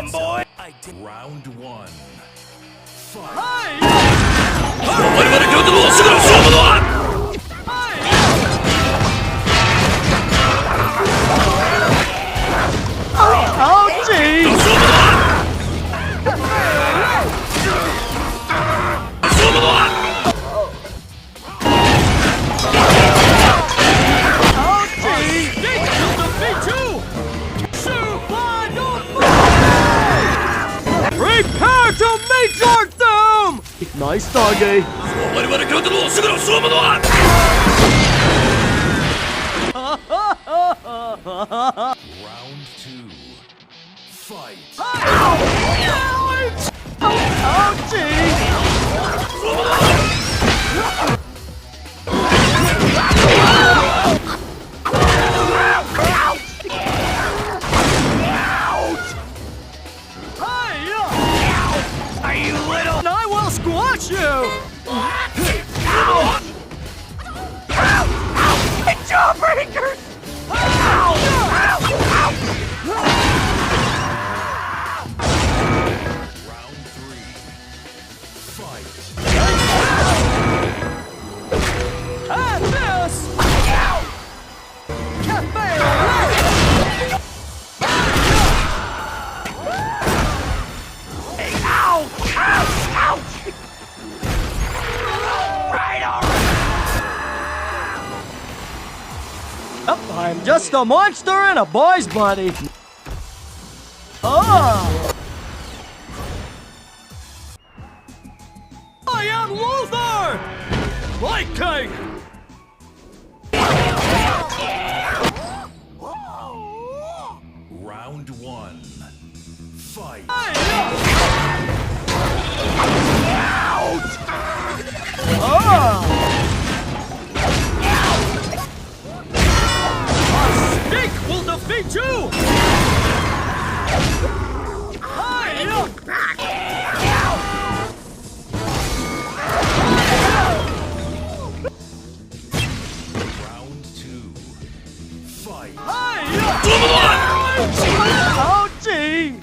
on, boy! Round one. Fight. Prepare to meet your doom! Nice doggy. Round two. Fight. You little... I will squash you! Jawbreaker! Round three. Fight. And this! Cafe! I'm just a monster in a boy's body. Oh! I am Luther! Like cake! Round one. Fight. Oh! Will defeat you! Round two. Fight. Oh, gee!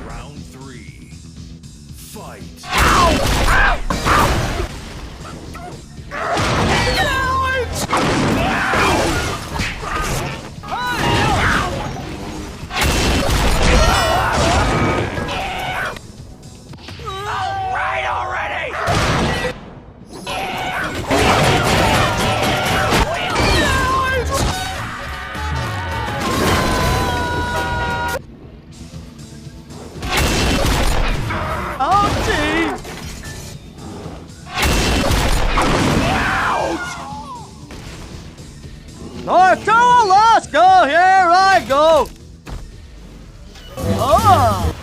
Round three. Fight. North to Alaska, here I go! Oh!